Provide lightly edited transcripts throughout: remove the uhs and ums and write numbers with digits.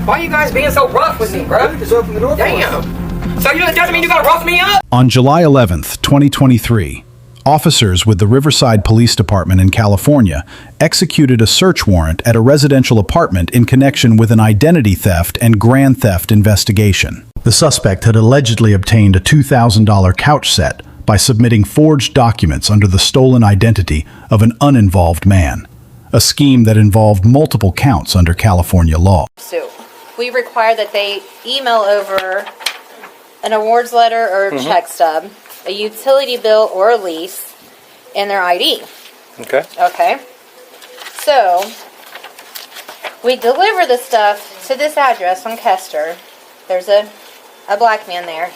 Why are you guys being so rough with me, bro? Just open the door for us. Damn. So it doesn't mean you gotta rough me up? On July 11th, 2023, officers with the Riverside Police Department in California executed a search warrant at a residential apartment in connection with an identity theft and grand theft investigation. The suspect had allegedly obtained a $2,000 couch set by submitting forged documents under the stolen identity of an uninvolved man, a scheme that involved multiple counts under California law. So we require that they email over an awards letter or check stub, a utility bill or a lease, and their ID. Okay. Okay. So we deliver the stuff to this address on Kester. There's a black man there.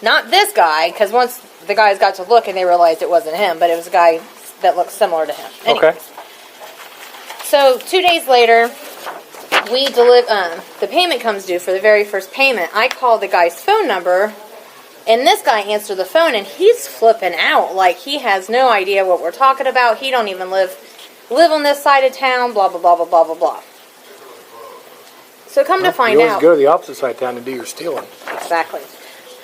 Not this guy, because once the guys got to look and they realized it wasn't him, but it was a guy that looked similar to him. Anyways. Okay. So 2 days later, we deliver. The payment comes due for the very first payment. I call the guy's phone number, and this guy answered the phone, and he's flipping out like he has no idea what we're talking about. He don't even live on this side of town. Blah blah blah blah blah blah blah. So come to find you out, always go to the opposite side of town to do your stealing. exactly.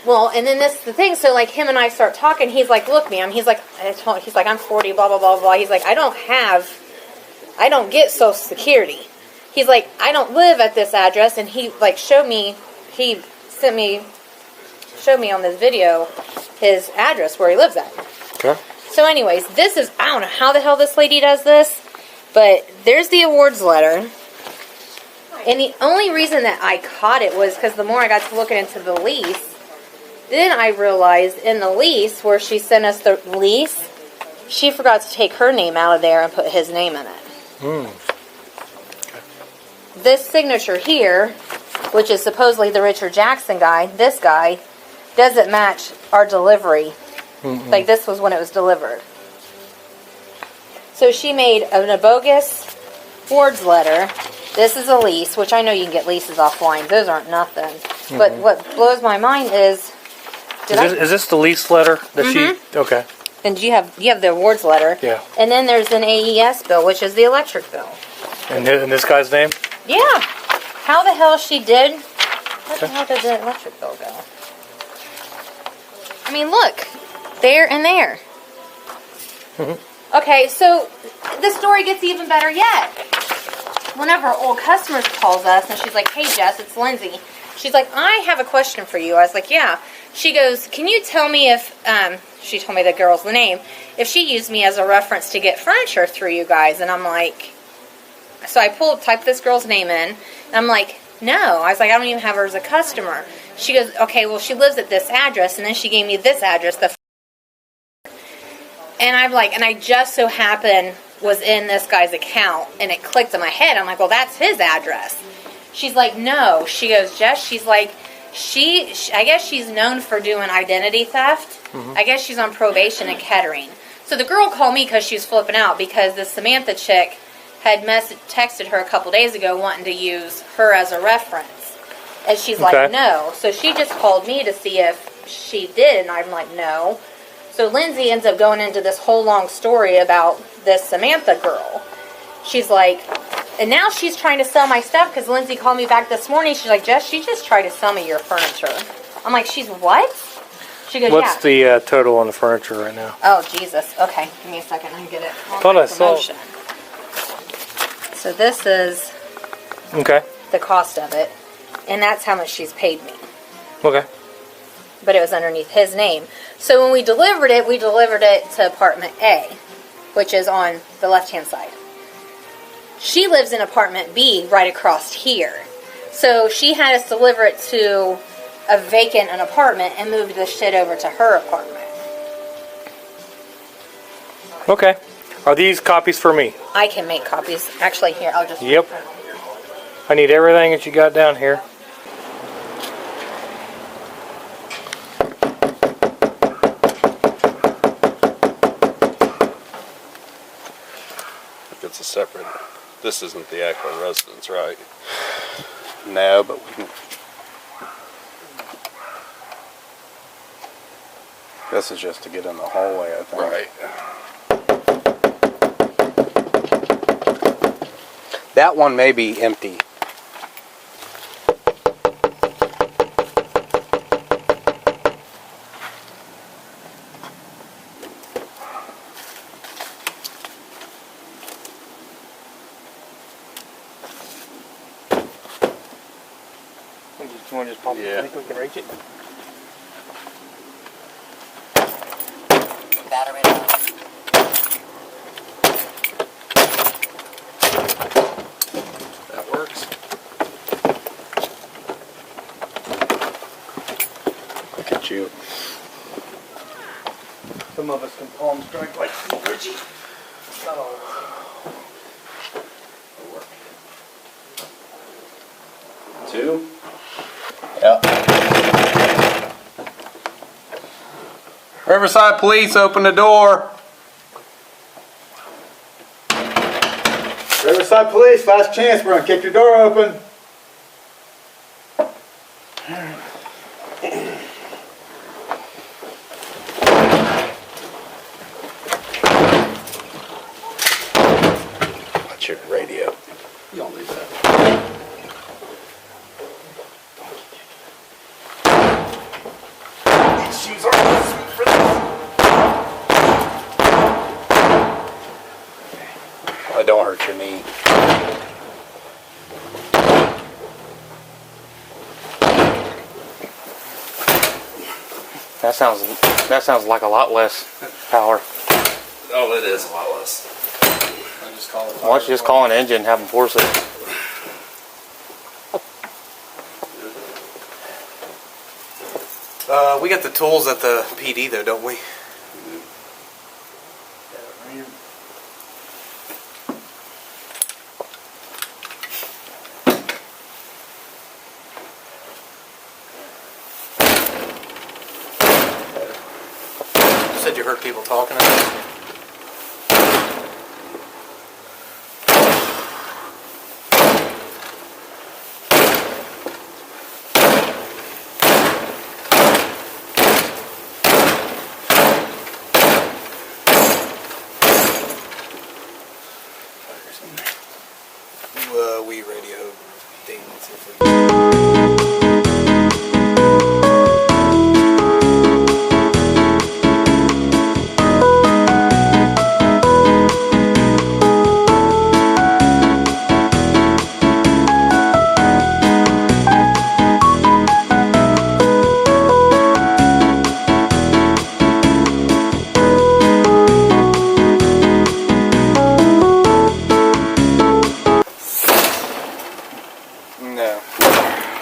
Well, and then this is the thing. So like him and I start talking. He's like, "Look, ma'am." He's like, "I'm 40." Blah blah blah blah. He's like, "I don't get Social Security." He's like, "I don't live at this address," and he like showed me on this video his address where he lives at. Okay. So anyways, I don't know how the hell this lady does this, but there's the awards letter. And the only reason that I caught it was because the more I got to looking into the lease, then I realized in the lease where she sent us the lease, she forgot to take her name out of there and put his name in it. This signature here, which is supposedly the Richard Jackson guy, this guy, doesn't match our delivery. Like this was when it was delivered. So she made a bogus awards letter. This is a lease, which I know you can get leases offline. Those aren't nothing. But what blows my mind is... Is this the lease letter that she... Okay. And you have the awards letter. Yeah. And then there's an AES bill, which is the electric bill. And this guy's name? Yeah. How the hell she did... What the hell did the electric bill go? I mean, look. There and there. Okay, so the story gets even better yet. One of our old customers calls us, and she's like, "Hey, Jess, it's Lindsay." She's like, "I have a question for you." I was like, "Yeah." She goes, "Can you tell me if," she told me the girl's name, "if she used me as a reference to get furniture through you guys?" And I'm like, so I typed this girl's name in, and I'm like, "No." I was like, "I don't even have her as a customer." She goes, "Okay, well, she lives at this address," and then she gave me this address, and I'm like, and I just so happened was in this guy's account, and it clicked in my head. I'm like, well, that's his address. She's like, no. She goes, Jess, she's like, I guess she's known for doing identity theft. I guess she's on probation at Kettering. So the girl called me because she was flipping out because the Samantha chick had texted her a couple days ago wanting to use her as a reference. And she's like, no. So she just called me to see if she did, and I'm like, no. So Lindsay ends up going into this whole long story about this Samantha girl. She's like, and now she's trying to sell my stuff because Lindsay called me back this morning. She's like, Jess, she just tried to sell me your furniture. I'm like, she's what? She goes, What's the total on the furniture right now? Oh, Jesus. Okay, give me a second. I can get it. I thought I saw it. So this is the cost of it, and that's how much she's paid me. Okay. But it was underneath his name. So when we delivered it to apartment A, which is on the left-hand side. She lives in apartment B right across here. So she had us deliver it to a vacant apartment and moved the shit over to her apartment. Okay. Are these copies for me? I can make copies. Actually, here, I'll just... Yep. I need everything that you got down here. It's a separate, this isn't the actual residence, right? No, but we can... This is just to get in the hallway, I think. Right. That one may be empty. You want to just pop it? Yeah. I think we can reach it. Battery low. That works. Look at you. Some of us can palm strike like Richie. Not all of us. Two? Yep. Riverside Police, open the door. Riverside Police, last chance. We're gonna kick your door open. What's your radio? You don't need that. These shoes are too sweet for this. Well, don't hurt your knee. That sounds like a lot less power. Oh, it is a lot less. Why don't you just call an engine and have them force it? We got the tools at the PD though, don't we? You said you heard people talking. We radio Dayton and see if we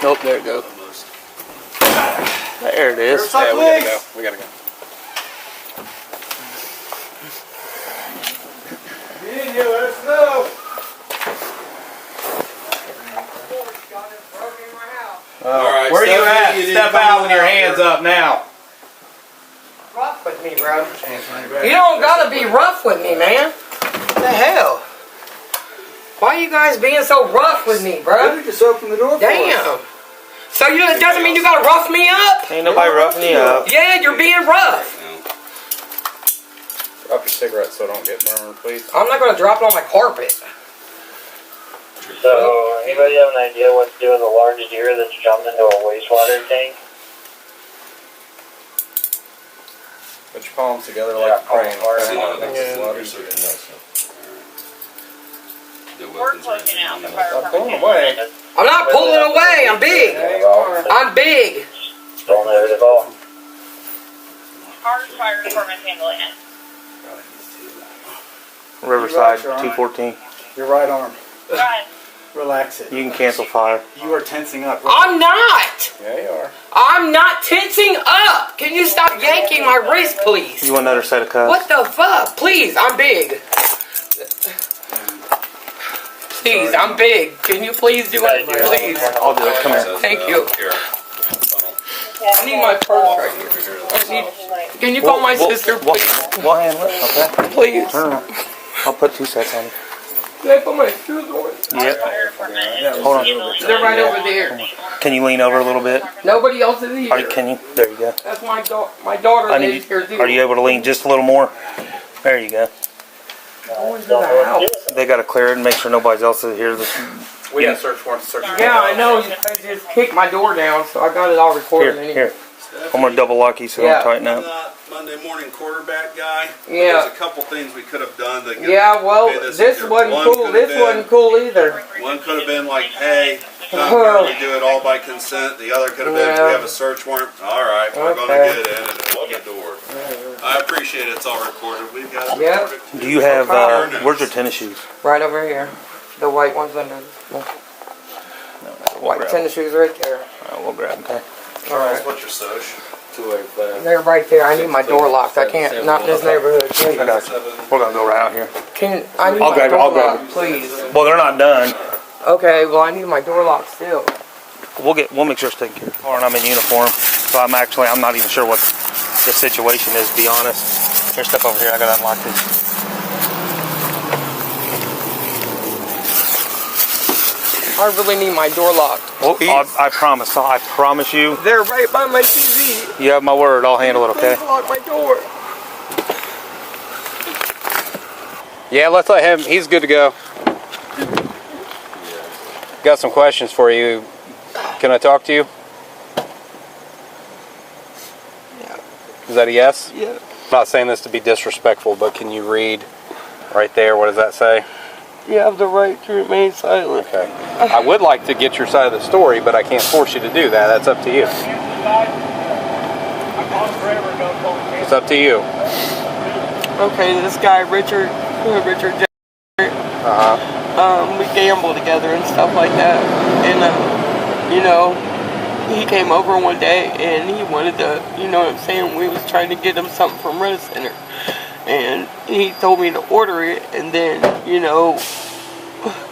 Nope, there it goes. There it is. Yeah, we gotta go. We gotta go. Get in here, let us know. Alright, Where you at? Stephanie, Step out with your hands up now. Rough with me, bro. You don't gotta be rough with me, man. What the hell? Why are you guys being so rough with me, bro? You just open the door for us. Damn. So it doesn't mean you gotta rough me up? Ain't nobody roughing you up. Yeah, you're being rough. Drop your cigarette so don't get burned, please. I'm not gonna drop it on my carpet. So, anybody have an idea what to do with a large deer that's jumped into a wastewater tank? Put your palms together like you're praying. We're closing out the fire Stop pulling away. I'm not pulling away, I'm big. I'm big. Don't know it at all. Our fire department's handling it. Riverside 214. Your right arm. Run. Relax it. You can cancel fire. You are tensing up. I'm not. Yeah, you are. I'm not tensing up. Can you stop yanking my wrist, please? You want another set of cuffs? What the fuck? Please, I'm big. Please, I'm big. Can you please do it? Please. I'll do it. Come here. Thank you. Here. I need my purse right here. I need, can you call my sister, please? We'll handle it. Okay. Please. Turn around. I'll put 2 sets on you. Can I put my shoes on? Yep. Fire department. Hold on. They're right over there. Can you lean over a little bit? Nobody else is here. Can you? There you go. That's my daughter I lives need. here too. Are you able to lean just a little more? There you go. Go into the house. They got to clear it and make sure nobody else is here. We got a search warrant to search. Yeah, I know. I just kicked my door down, so I got it all recorded. Here, anyway. here. I'm gonna double lock you so Yeah. don't tighten up. Not Monday morning quarterback guy. Yeah. There's a couple things we could have done to get Yeah, well, pay this easier. wasn't One cool. could have This been- wasn't cool either. One could have been like, hey, come here, we do it all by consent. The other could have been, we have a search warrant. All right, we're going to get in and open the door. I appreciate it's all recorded. We've got it Yep. recorded. Do you have, where's your tennis shoes? Right over here. The white ones under. White tennis shoes right there. We'll grab them. Okay. All right. What's your social? 285. They're right there. I need my door locked. I can't. Not in this neighborhood. I got you. We're gonna go right out here. I need I'll my grab it, door I'll grab locked, please. Well, they're not done. Okay. Well, I need my door locked still. We'll make sure it's taken care of. And I'm in uniform, so I'm not even sure what the situation is, to be honest. Here's stuff over here. I gotta unlock this. I really need my door locked. Well, I promise you. They're right by my TV. You have my word. I'll handle it. Okay. Please lock my door. Yeah, let's let him. He's good to go. Got some questions for you. Can I talk to you? Yeah. Is that a yes? Yeah. I'm not saying this to be disrespectful, but can you read right there? What does that say? You have the right to remain silent. Okay. I would like to get your side of the story, but I can't force you to do that. That's up to you. It's up to you. Okay, this guy Richard J. We gamble together and stuff like that, and he came over one day and he wanted to, we was trying to get him something from Rent Center, and he told me to order it, and then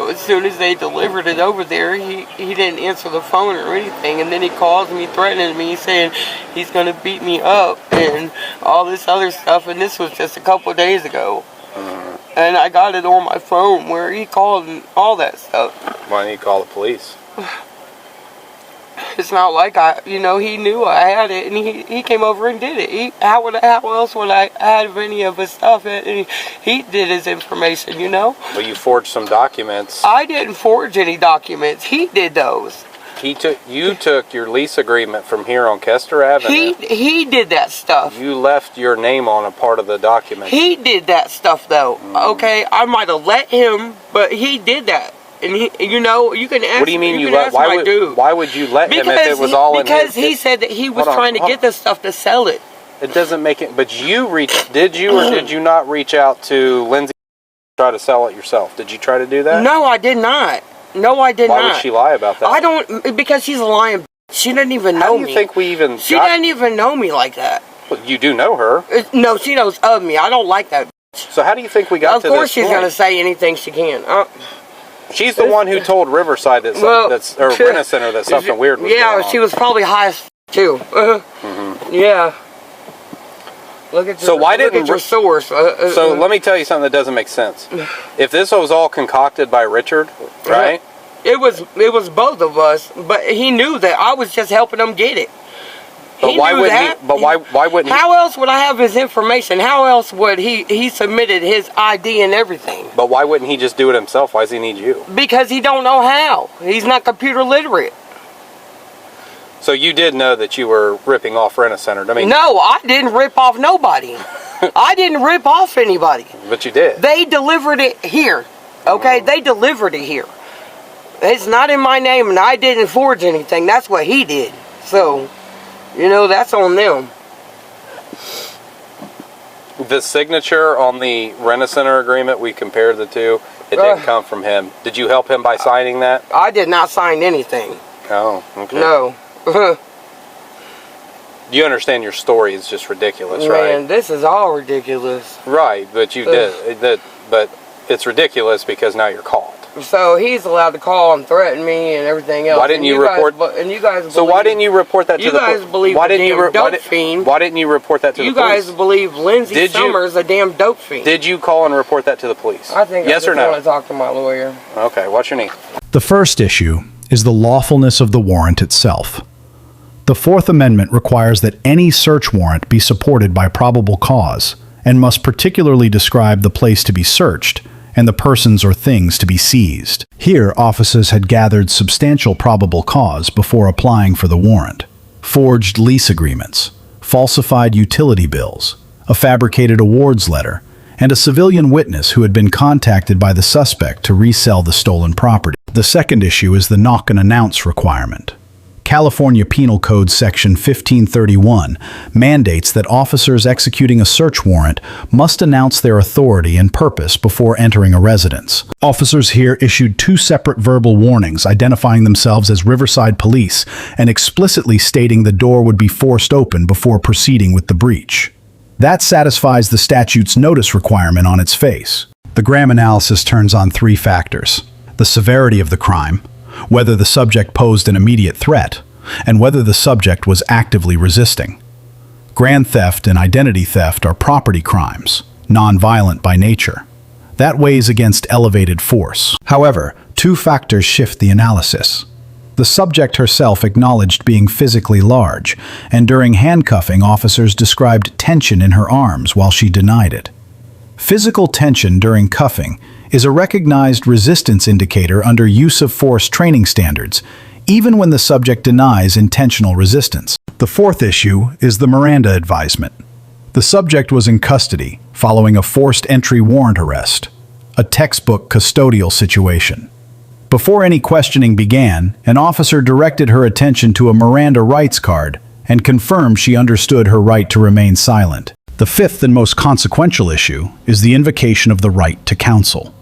as soon as they delivered it over there, he didn't answer the phone or anything, and then he calls me threatening me, saying he's gonna beat me up and all this other stuff, and this was just a couple of days ago. And I got it on my phone where he called and all that stuff. Why didn't you call the police? It's not like he knew I had it, and he came over and did it. How else would I have any of his stuff? He did his information, Well, you forged some documents. I didn't forge any documents. He did those. You took your lease agreement from here on Kester Avenue. He did that stuff. You left your name on a part of the document. He did that stuff though. Okay, I might have let him, but he did that. And you can ask. What do you mean you let? Why would you let him if it was all in his? Because he said that he was trying to get the stuff to sell it. It doesn't make it. But did you or did you not reach out to Lindsay to try to sell it yourself? Did you try to do that? No, I did not. No, I did not. Why would she lie about that? Because she's a lying. She doesn't even know me. How do you think we even? She doesn't even know me like that. Well, you do know her. No, she knows of me. I don't like that. So how do you think we got to this point? Of course she's gonna say anything she can. She's the one who told Riverside or Rent Center that something weird was going on. Yeah, she was probably high as too. Yeah. Look at your source. So let me tell you something that doesn't make sense. If this was all concocted by Richard, right? It was both of us, but he knew that I was just helping him get it. But why wouldn't he? How else would I have his information? How else would he submitted his ID and everything? But why wouldn't he just do it himself? Why does he need you? Because he don't know how. He's not computer literate. So you did know that you were ripping off Rent Center. No, I didn't rip off nobody. I didn't rip off anybody. But you did. They delivered it here. Okay, They delivered it here. It's not in my name, and I didn't forge anything. That's what he did. So, that's on them. The signature on the Rent Center agreement, we compared the two. It didn't come from him. Did you help him by signing that? I did not sign anything. Oh, okay. No. You understand your story is just ridiculous, right? Man, this is all ridiculous. Right, but you did. But it's ridiculous because now you're caught. So he's allowed to call and threaten me and everything else. Why didn't you report? And you guys. So why didn't you report that to the police? You guys believe why the didn't damn dope fiend. Why didn't you report that to the police? You guys believe Lindsay Summers a damn dope fiend. Did you call and report that to the police? I think yes I or no? want to talk to my lawyer. Okay, what's your name? The first issue is the lawfulness of the warrant itself. The Fourth Amendment requires that any search warrant be supported by probable cause and must particularly describe the place to be searched and the persons or things to be seized. Here, officers had gathered substantial probable cause before applying for the warrant. Forged lease agreements, falsified utility bills, a fabricated awards letter, and a civilian witness who had been contacted by the suspect to resell the stolen property. The second issue is the knock and announce requirement. California Penal Code Section 1531 mandates that officers executing a search warrant must announce their authority and purpose before entering a residence. Officers here issued 2 separate verbal warnings identifying themselves as Riverside Police and explicitly stating the door would be forced open before proceeding with the breach. That satisfies the statute's notice requirement on its face. The Graham analysis turns on 3 factors: the severity of the crime, whether the subject posed an immediate threat, and whether the subject was actively resisting. Grand theft and identity theft are property crimes, non-violent by nature. That weighs against elevated force. However, 2 factors shift the analysis. The subject herself acknowledged being physically large, and during handcuffing, officers described tension in her arms while she denied it. Physical tension during cuffing is a recognized resistance indicator under use of force training standards, even when the subject denies intentional resistance. The 4th issue is the Miranda advisement. The subject was in custody following a forced entry warrant arrest, a textbook custodial situation. Before any questioning began, an officer directed her attention to a Miranda rights card and confirmed she understood her right to remain silent. The 5th and most consequential issue is the invocation of the right to counsel.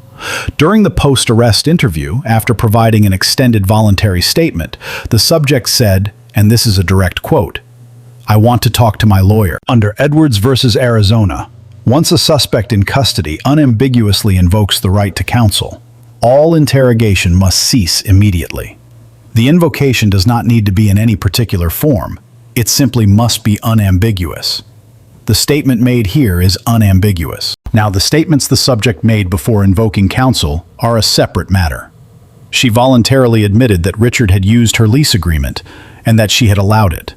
During the post-arrest interview, after providing an extended voluntary statement, the subject said, and this is a direct quote, "I want to talk to my lawyer." Under Edwards versus Arizona, once a suspect in custody unambiguously invokes the right to counsel, all interrogation must cease immediately. The invocation does not need to be in any particular form. It simply must be unambiguous. The statement made here is unambiguous. Now, the statements the subject made before invoking counsel are a separate matter. She voluntarily admitted that Richard had used her lease agreement and that she had allowed it.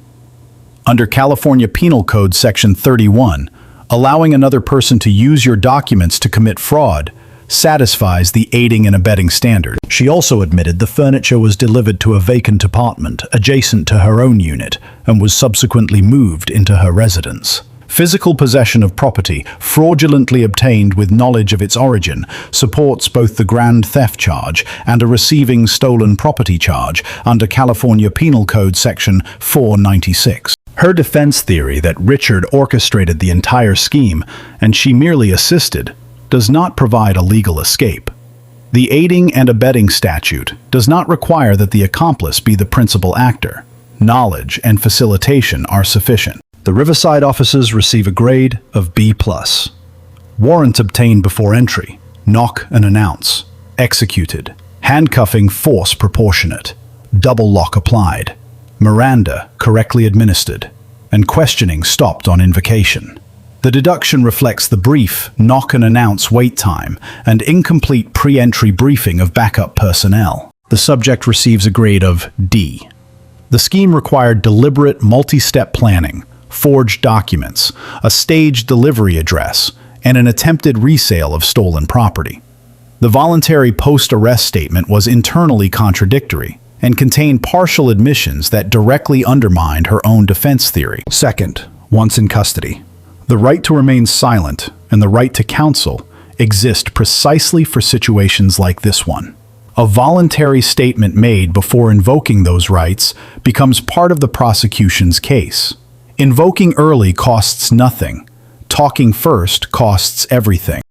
Under California Penal Code Section 31, allowing another person to use your documents to commit fraud satisfies the aiding and abetting standard. She also admitted the furniture was delivered to a vacant apartment adjacent to her own unit and was subsequently moved into her residence. Physical possession of property fraudulently obtained with knowledge of its origin supports both the grand theft charge and a receiving stolen property charge under California Penal Code Section 496. Her defense theory that Richard orchestrated the entire scheme and she merely assisted does not provide a legal escape. The aiding and abetting statute does not require that the accomplice be the principal actor. Knowledge and facilitation are sufficient. The Riverside officers receive a grade of B+. Warrant obtained before entry, knock and announce, executed, handcuffing force proportionate, double lock applied, Miranda correctly administered, and questioning stopped on invocation. The deduction reflects the brief knock and announce wait time and incomplete pre-entry briefing of backup personnel. The subject receives a grade of D. The scheme required deliberate multi-step planning, forged documents, a staged delivery address, and an attempted resale of stolen property. The voluntary post-arrest statement was internally contradictory and contained partial admissions that directly undermined her own defense theory. Second, once in custody, the right to remain silent and the right to counsel exist precisely for situations like this one. A voluntary statement made before invoking those rights becomes part of the prosecution's case. Invoking early costs nothing. Talking first costs everything.